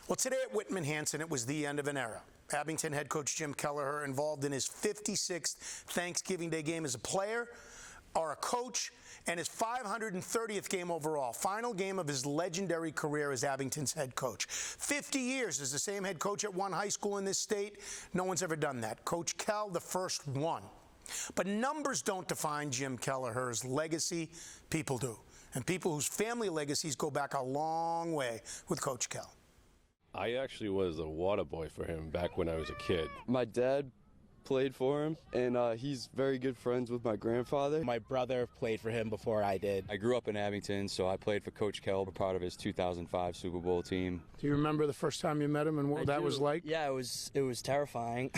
Well, today at Whitman-Hanson, it was the end of an era. Abington head coach Jim Kelliher involved in his 56th Thanksgiving Day game as a player or a coach, and his 530th game overall, final game of his legendary career as Abington's head coach. 50 years as the same head coach at one high school in this state. No one's ever done that. Coach Kell, the first one. But numbers don't define Jim Kelliher's legacy. People do. And people whose family legacies go back a long way with Coach Kell. I actually was a water boy for him back when I was a kid. My dad played for him, and he's very good friends with my grandfather. My brother played for him before I did. I grew up in Abington, so I played for Coach Kell, part of his 2005 Super Bowl team. Do you remember the first time you met him and what that was like? Yeah, it was terrifying.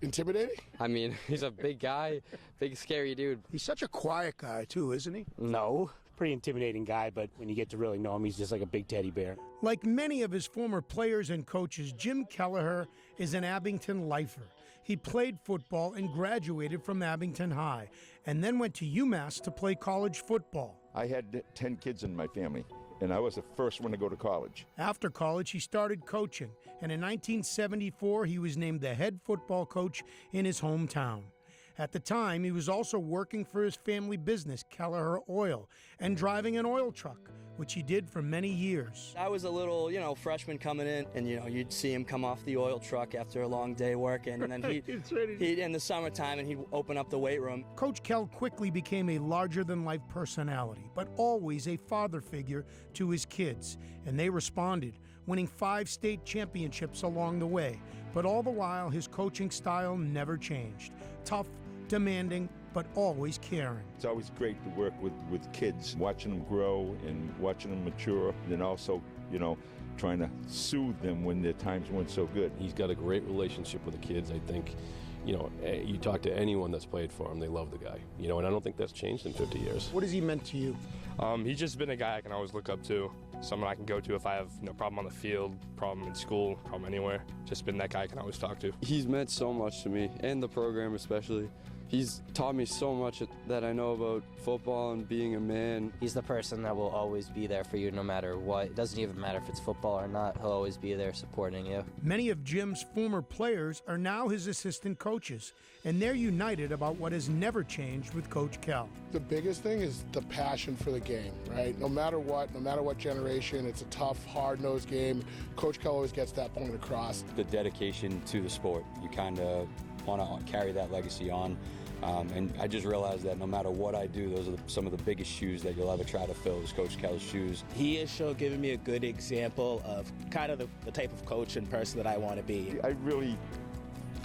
Intimidating? I mean, he's a big guy, big scary dude. He's such a quiet guy too, isn't he? No. Pretty intimidating guy, but when you get to really know him, he's just like a big teddy bear. Like many of his former players and coaches, Jim Kelliher is an Abington lifer. He played football and graduated from Abington High, and then went to UMass to play college football. I had 10 kids in my family, and I was the first one to go to college. After college, he started coaching, and in 1974, he was named the head football coach in his hometown. At the time, he was also working for his family business, Kelliher Oil, and driving an oil truck, which he did for many years. I was a little, freshman coming in, and, you'd see him come off the oil truck after a long day working, and then he'd in the summertime, and he'd open up the weight room. Coach Kell quickly became a larger-than-life personality, but always a father figure to his kids, and they responded, winning 5 state championships along the way. But all the while, his coaching style never changed. Tough, demanding, but always caring. It's always great to work with kids, watching them grow and watching them mature, and also, trying to soothe them when their times weren't so good. He's got a great relationship with the kids. I think, you talk to anyone that's played for him, they love the guy. And I don't think that's changed in 50 years. What has he meant to you? He's just been a guy I can always look up to, someone I can go to if I have problem on the field, problem in school, problem anywhere. Just been that guy I can always talk to. He's meant so much to me, and the program especially. He's taught me so much that I know about football and being a man. He's the person that will always be there for you no matter what. It doesn't even matter if it's football or not. He'll always be there supporting you. Many of Jim's former players are now his assistant coaches, and they're united about what has never changed with Coach Kell. The biggest thing is the passion for the game, right? No matter what generation, it's a tough, hard-nosed game. Coach Kell always gets that point across. The dedication to the sport. You kind of want to carry that legacy on. And I just realized that no matter what I do, those are some of the biggest shoes that you'll ever try to fill is Coach Kell's shoes. He has given me a good example of kind of the type of coach and person that I want to be. I really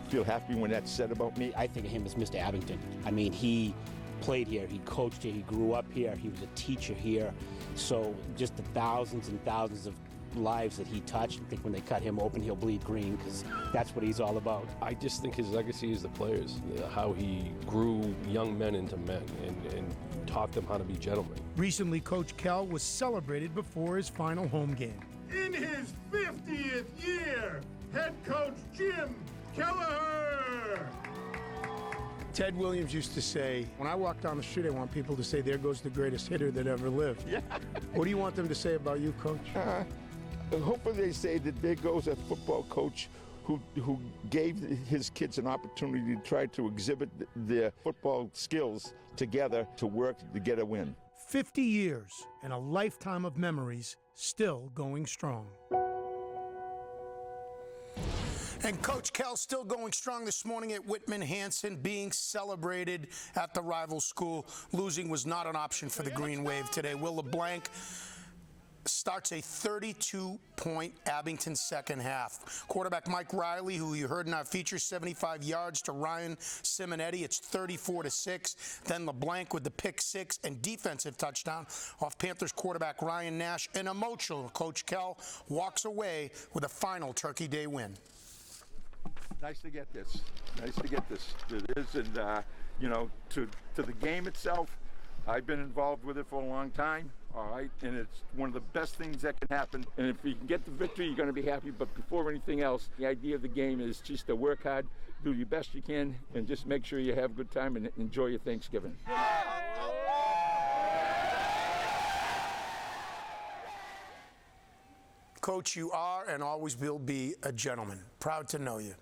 feel happy when that's said about me. I think of him as Mr. Abington. I mean, he played here, he coached here, he grew up here, he was a teacher here. So just the thousands and thousands of lives that he touched. I think when they cut him open, he'll bleed green, because that's what he's all about. I just think his legacy is the players, how he grew young men into men and taught them how to be gentlemen. Recently, Coach Kell was celebrated before his final home game. In his 50th year, head coach Jim Kelliher. Ted Williams used to say, when I walk down the street, I want people to say, there goes the greatest hitter that ever lived. Yeah. What do you want them to say about you, Coach? Hopefully they say that there goes a football coach who gave his kids an opportunity to try to exhibit their football skills together to work to get a win. 50 years and a lifetime of memories still going strong. And Coach Kell still going strong this morning at Whitman-Hanson, being celebrated at the rival school. Losing was not an option for the Green Wave today. Will LeBlanc starts a 32-point Abington second half. Quarterback Mike Riley, who you heard in our feature, 75 yards to Ryan Simonetti. It's 34-6. Then LeBlanc with the pick 6 and defensive touchdown off Panthers quarterback Ryan Nash. An emotional Coach Kell walks away with a final Turkey Day win. Nice to get this. Nice to get this. It is, and to the game itself, I've been involved with it for a long time, all right, and it's one of the best things that can happen. And if you can get the victory, you're going to be happy. But before anything else, the idea of the game is just to work hard, do your best you can, and just make sure you have a good time and enjoy your Thanksgiving. Coach, you are and always will be a gentleman. Proud to know you.